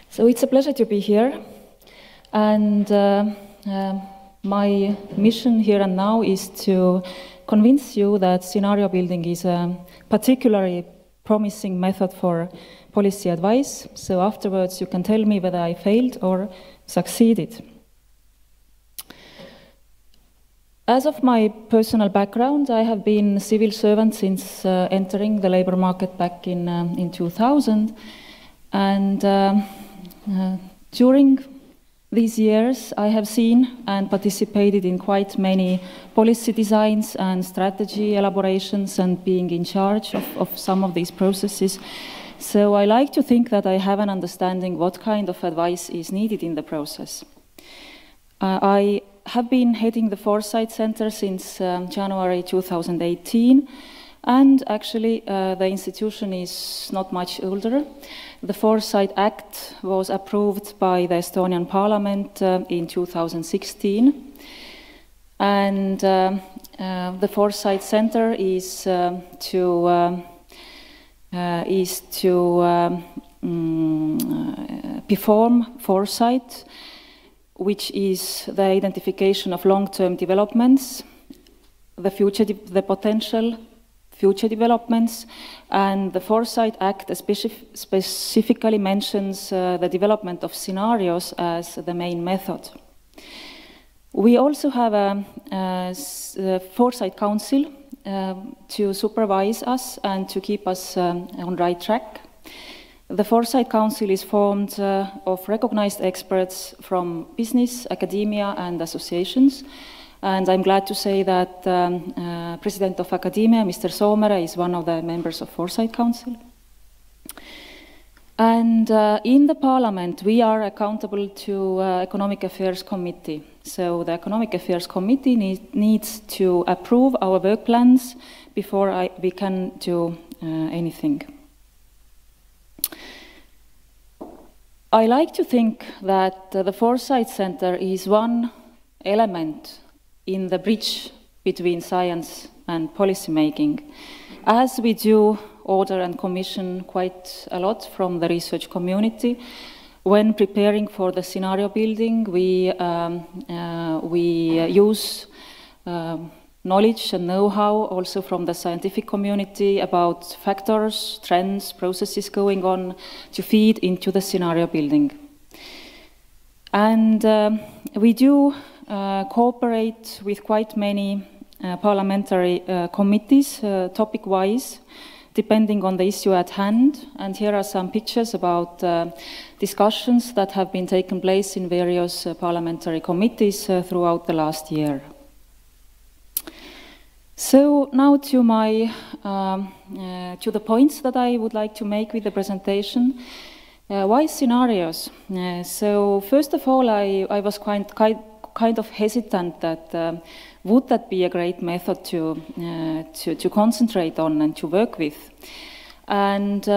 So it's a pleasure to be here, and my mission here and now is to convince you that scenario building is a particularly promising method for policy advice, so afterwards you can tell me whether I failed or succeeded. As of my personal background, I have been a civil servant since entering the labor market back in 2000, and during these years I have seen and participated in quite many policy designs and strategy elaborations and being in charge of some of these processes. So I like to think that I have an understanding what kind of advice is needed in the process. I have been heading the Foresight Center since January 2018, and actually the institution is not much older. The Foresight Act was approved by the Estonian Parliament in 2016, and the Foresight Center is to perform foresight, which is the identification of long-term developments, the potential future developments, and the Foresight Act specifically mentions the development of scenarios as the main method. We also have a Foresight Council to supervise us and to keep us on right track. The Foresight Council is formed of recognized experts from business, academia, and associations. And I'm glad to say that President of Academia, Mr. Soomere, is one of the members of Foresight Council. And in the Parliament, we are accountable to Economic Affairs Committee. So the Economic Affairs Committee needs to approve our work plans before we can do anything. I like to think that the Foresight Center is one element in the bridge between science and policy making, as we do order and commission quite a lot from the research community. When preparing for the scenario building, we use knowledge and know-how also from the scientific community about factors, trends, processes going on to feed into the scenario building. And we do cooperate with quite many parliamentary committees, topic-wise, depending on the issue at hand. And here are some pictures about discussions that have been taking place in various parliamentary committees throughout the last year. So now to the points that I would like to make with the presentation. Why scenarios? So first of all, I was kind of hesitant that would that be a great method to concentrate on and to work with. And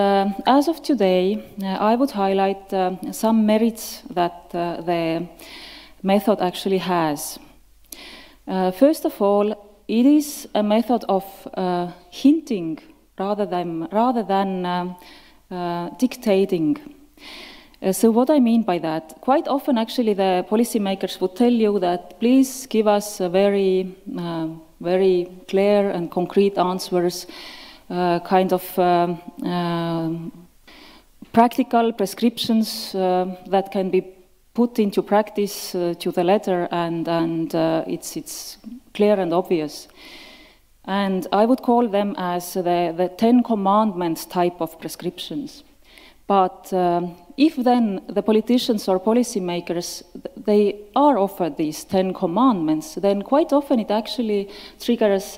as of today, I would highlight some merits that the method actually has. First of all, it is a method of hinting rather than dictating. So what I mean by that, quite often actually the policymakers would tell you that please give us a very clear and concrete answers, kind of practical prescriptions that can be put into practice to the letter, and it's clear and obvious. And I would call them as the 10 Commandments type of prescriptions. But if then the politicians or policymakers, they are offered these 10 Commandments, then quite often it actually triggers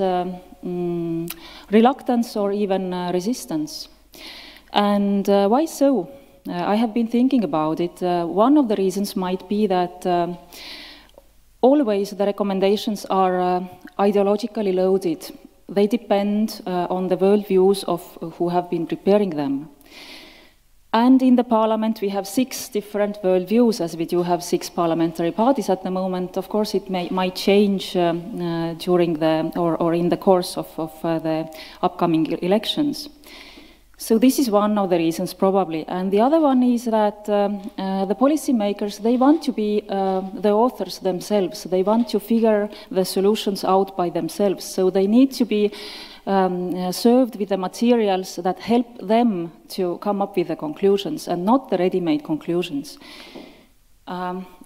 reluctance or even resistance. And why so? I have been thinking about it. One of the reasons might be that always the recommendations are ideologically loaded. They depend on the worldviews of who have been preparing them. And in the parliament, we have 6 different worldviews, as we do have 6 parliamentary parties at the moment. Of course, it might change during the, or in the course of the upcoming elections. So this is one of the reasons, probably. And the other one is that the policymakers, they want to be the authors themselves. They want to figure the solutions out by themselves. So they need to be served with the materials that help them to come up with the conclusions and not the ready-made conclusions.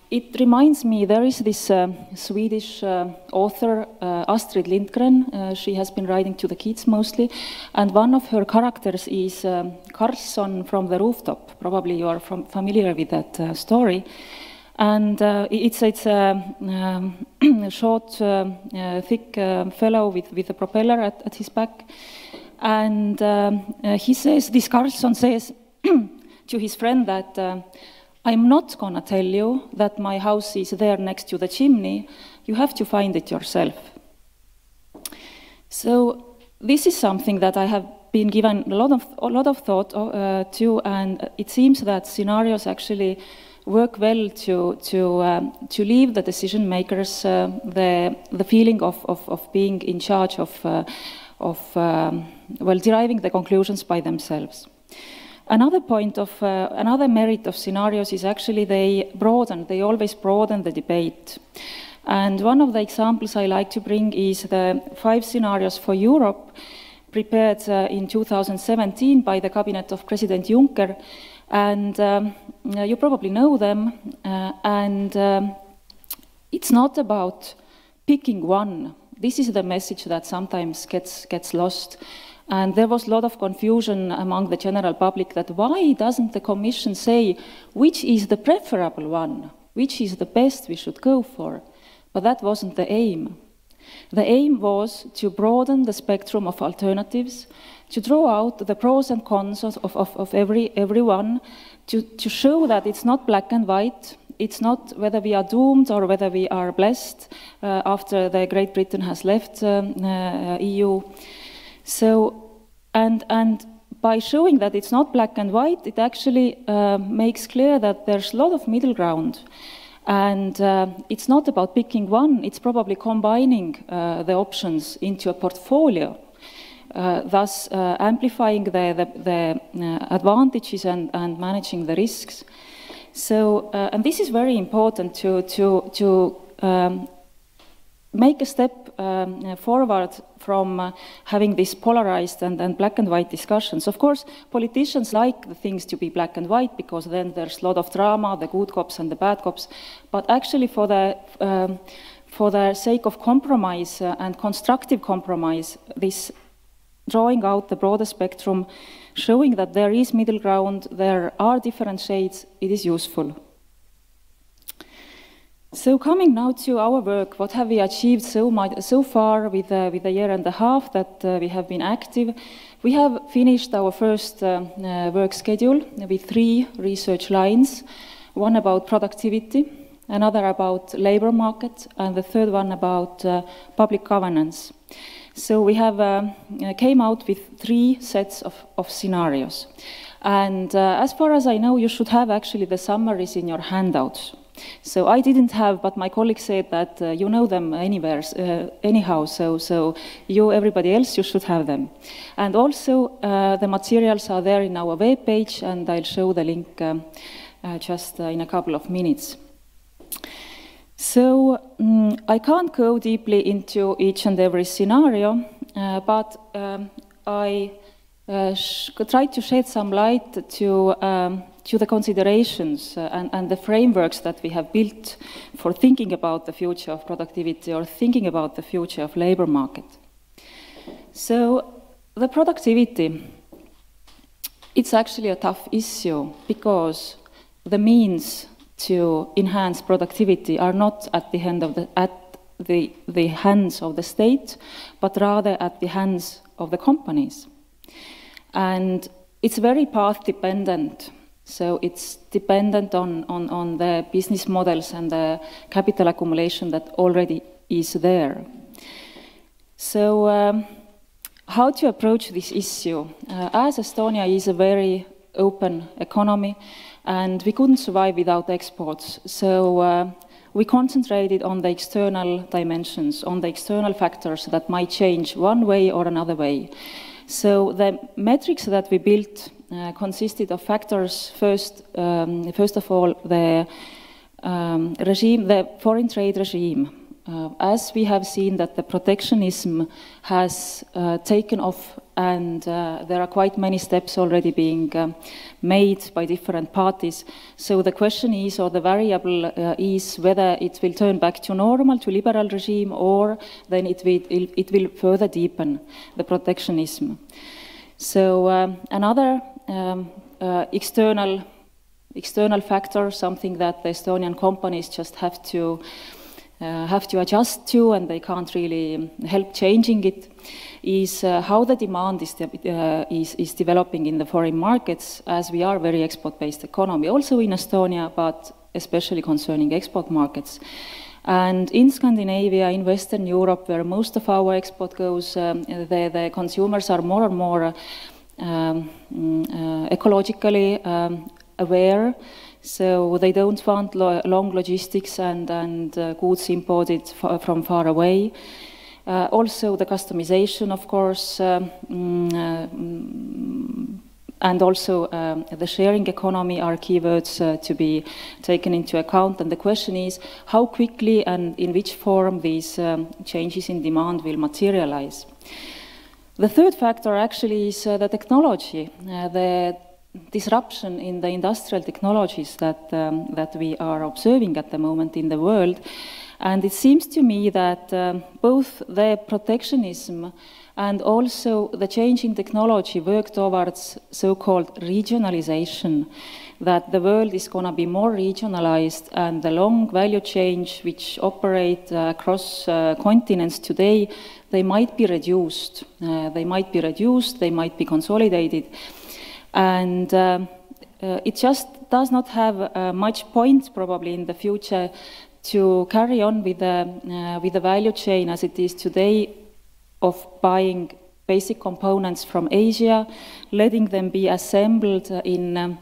It reminds me, there is this Swedish author, Astrid Lindgren. She has been writing to the kids mostly, and one of her characters is Carlson from the Rooftop. Probably you are familiar with that story. And it's a short, thick fellow with a propeller at his back. And he says, this Carlson says to his friend that I'm not going to tell you that my house is there next to the chimney. You have to find it yourself. So this is something that I have been given a lot of thought to, and it seems that scenarios actually work well to leave the decision makers the feeling of being in charge of deriving the conclusions by themselves. Another point of another merit of scenarios is actually they always broaden the debate. And one of the examples I like to bring is the 5 scenarios for Europe prepared in 2017 by the cabinet of President Juncker. And you probably know them. It's not about picking one. This is the message that sometimes gets lost. And there was a lot of confusion among the general public that why doesn't the Commission say which is the preferable one, which is the best we should go for? But that wasn't the aim. The aim was to broaden the spectrum of alternatives, to draw out the pros and cons of every one, to show that it's not black and white, it's not whether we are doomed or whether we are blessed after the Great Britain has left EU. So, and by showing that it's not black and white, it actually makes clear that there's a lot of middle ground. And it's not about picking one, it's probably combining the options into a portfolio, thus amplifying the advantages and managing the risks. So, and this is very important to make a step forward from having these polarized and black and white discussions. Of course, politicians like the things to be black and white because then there's a lot of drama, the good cops and the bad cops. But actually for the sake of compromise and constructive compromise, this drawing out the broader spectrum, showing that there is middle ground, there are different shades, it is useful. So coming now to our work, what have we achieved so far with a year and a half that we have been active? We have finished our first work schedule with 3 research lines, one about productivity, another about labor market, and the third one about public governance. So we have came out with 3 sets of scenarios. And as far as I know, you should have actually the summaries in your handouts. So I didn't have, but my colleague said that you know them anywhere, anyhow, so everybody else, you should have them. And also the materials are there in our webpage, and I'll show the link just in a couple of minutes. So I can't go deeply into each and every scenario, but I tried to shed some light to the considerations and the frameworks that we have built for thinking about the future of productivity or thinking about the future of labor market. So the productivity, it's actually a tough issue because the means to enhance productivity are not at the hands of the state, but rather at the hands of the companies. And it's very path dependent. So it's dependent on the business models and the capital accumulation that already is there. So how to approach this issue? As Estonia is a very open economy, and we couldn't survive without exports. So we concentrated on the external dimensions, on the external factors that might change one way or another way. So the metrics that we built consisted of factors. First of all, the regime, the foreign trade regime. As we have seen that the protectionism has taken off, and there are quite many steps already being made by different parties. So the question is, or the variable is, whether it will turn back to normal, to liberal regime, or then it will further deepen the protectionism. So another external factor, something that the Estonian companies just have to adjust to, and they can't really help changing it, is how the demand is developing in the foreign markets, as we are a very export-based economy, also in Estonia, but especially concerning export markets. And in Scandinavia, in Western Europe, where most of our export goes, the consumers are more and more ecologically aware. So they don't want long logistics and goods imported from far away. Also the customization, of course, and also the sharing economy are keywords to be taken into account. And the question is how quickly and in which form these changes in demand will materialize. The third factor actually is the technology, the disruption in the industrial technologies that we are observing at the moment in the world. And it seems to me that both the protectionism and also the changing technology work towards so-called regionalization, that the world is going to be more regionalized, and the long value chains which operate across continents today, they might be reduced. They might be consolidated. And it just does not have much point probably in the future to carry on with the value chain as it is today, of buying basic components from Asia, letting them be assembled in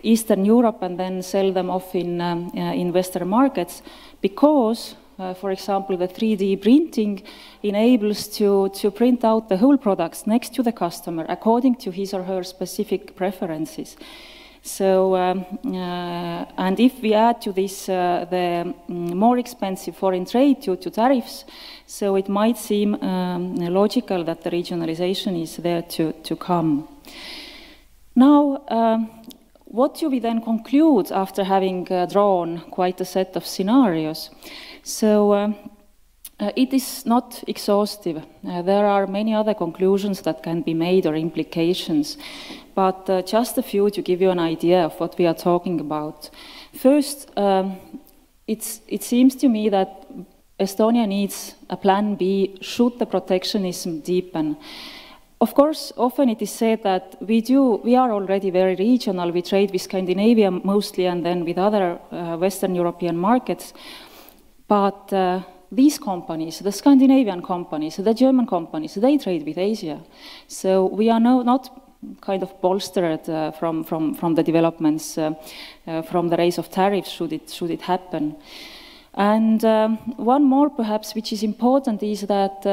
Eastern Europe and then sell them off in Western markets, because for example, the 3D printing enables to print out the whole products next to the customer according to his or her specific preferences. So, and if we add to this the more expensive foreign trade due to tariffs, so it might seem logical that the regionalization is there to come. Now, what do we then conclude after having drawn quite a set of scenarios? So it is not exhaustive. There are many other conclusions that can be made or implications, but just a few to give you an idea of what we are talking about. First, it seems to me that Estonia needs a plan B should the protectionism deepen. Of course, often it is said that we are already very regional. We trade with Scandinavia mostly and then with other Western European markets. But these companies, the Scandinavian companies, the German companies, they trade with Asia. So we are not kind of bolstered from the developments, from the raise of tariffs, should it happen. And one more perhaps, which is important, is that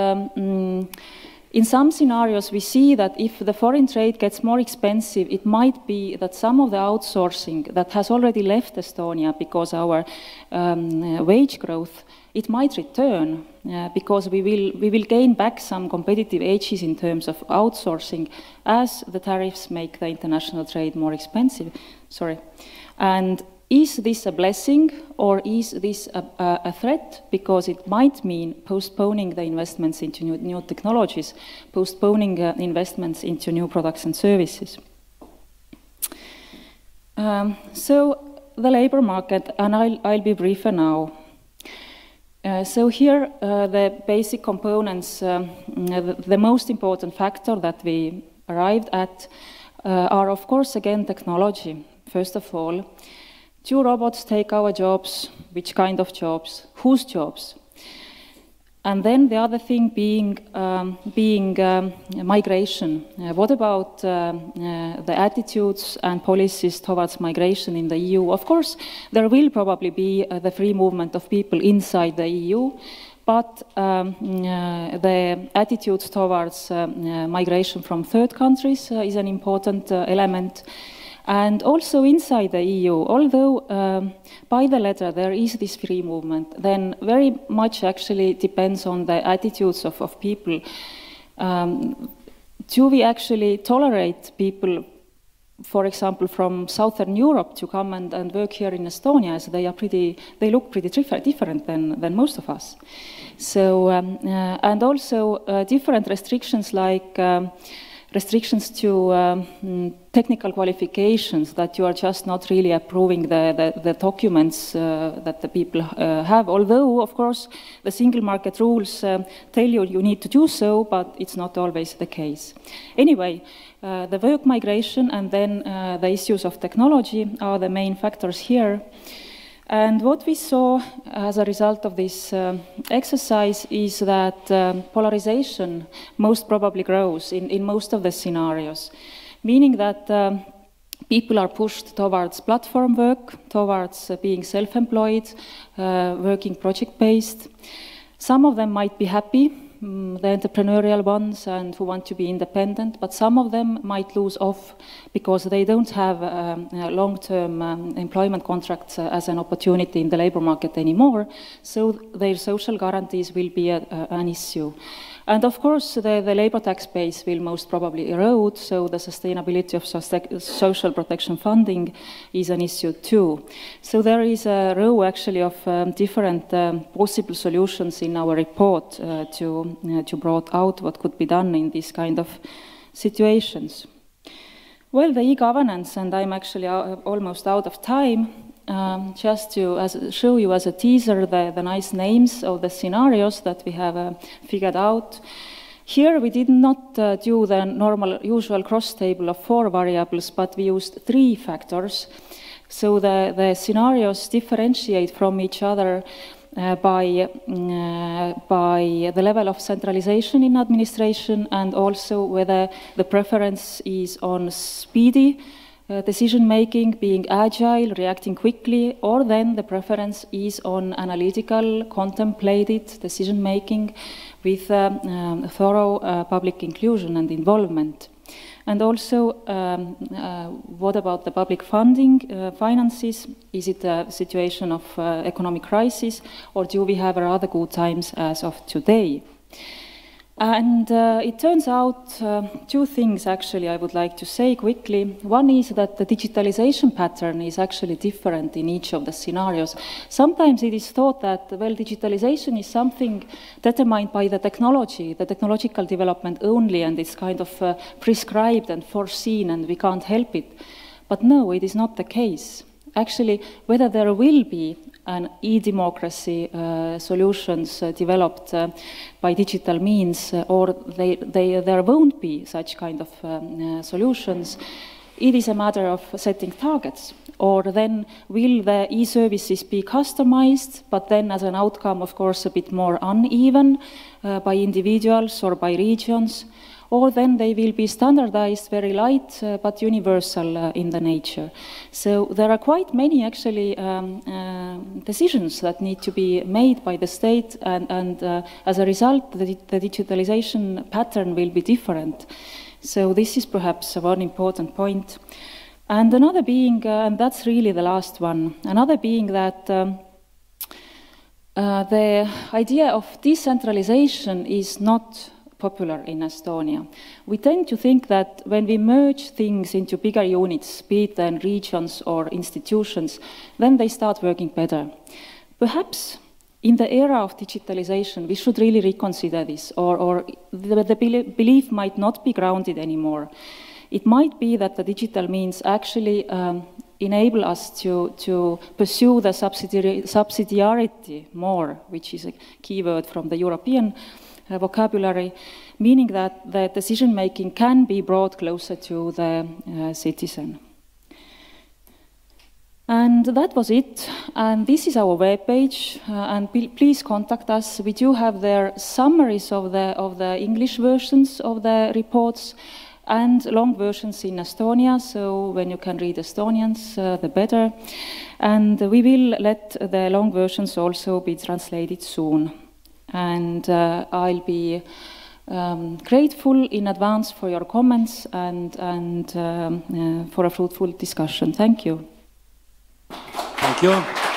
in some scenarios we see that if the foreign trade gets more expensive, it might be that some of the outsourcing that has already left Estonia because our wage growth, it might return because we will gain back some competitive edges in terms of outsourcing as the tariffs make the international trade more expensive. And is this a blessing or is this a threat? Because it might mean postponing the investments into new technologies, postponing investments into new products and services. So the labor market, and I'll be briefer now. So here the basic components, the most important factor that we arrived at are of course again technology. First of all, do robots take our jobs? Which kind of jobs? Whose jobs? And then the other thing being migration. What about the attitudes and policies towards migration in the EU? Of course, there will probably be the free movement of people inside the EU, but the attitudes towards migration from third countries is an important element. And also inside the EU, although by the letter there is this free movement, then very much actually depends on the attitudes of people. Do we actually tolerate people, for example, from Southern Europe to come and work here in Estonia, as they look pretty different than most of us. So, and also different restrictions like restrictions to technical qualifications, that you are just not really approving the documents that the people have, although, of course, the single market rules tell you need to do so, but it's not always the case. Anyway, the work migration and then the issues of technology are the main factors here. And what we saw as a result of this exercise is that polarization most probably grows in most of the scenarios, meaning that people are pushed towards platform work, towards being self-employed, working project-based. Some of them might be happy, the entrepreneurial ones and who want to be independent, but some of them might lose off because they don't have long-term employment contracts as an opportunity in the labor market anymore, so their social guarantees will be an issue. And of course, the labor tax base will most probably erode, so the sustainability of social protection funding is an issue too. So there is a row actually of different possible solutions in our report to brought out what could be done in these kind of situations. Well, the e-governance, and I'm actually almost out of time, just to show you as a teaser the nice names of the scenarios that we have figured out. Here we did not do the normal, usual cross table of 4 variables, but we used 3 factors. So the scenarios differentiate from each other by the level of centralization in administration, and also whether the preference is on speedy decision-making, being agile, reacting quickly, or then the preference is on analytical, contemplated decision-making with thorough public inclusion and involvement. And also, what about the public funding, finances? Is it a situation of economic crisis, or do we have rather good times as of today? And it turns out 2 things actually I would like to say quickly. One is that the digitalization pattern is actually different in each of the scenarios. Sometimes it is thought that, well, digitalization is something determined by the technology, the technological development only, and it's kind of prescribed and foreseen and we can't help it. But no, it is not the case. Actually, whether there will be an e-democracy solutions developed by digital means, or there won't be such kind of solutions, it is a matter of setting targets. Or then will the e-services be customized, but then as an outcome, of course, a bit more uneven by individuals or by regions, or then they will be standardized, very light, but universal in the nature. So there are quite many, actually, decisions that need to be made by the state, and as a result, the digitalization pattern will be different. So this is perhaps one important point. And another being, and that's really the last one, another being that the idea of decentralization is not popular in Estonia. We tend to think that when we merge things into bigger units, be it then regions or institutions, then they start working better. Perhaps in the era of digitalization, we should really reconsider this, or the belief might not be grounded anymore. It might be that the digital means actually enable us to pursue the subsidiarity more, which is a key word from the European vocabulary, meaning that the decision-making can be brought closer to the citizen. And that was it. And this is our webpage. And please contact us. We do have there summaries of the English versions of the reports and long versions in Estonia. So when you can read Estonians, the better. And we will let the long versions also be translated soon. And I'll be grateful in advance for your comments and for a fruitful discussion. Thank you. Thank you.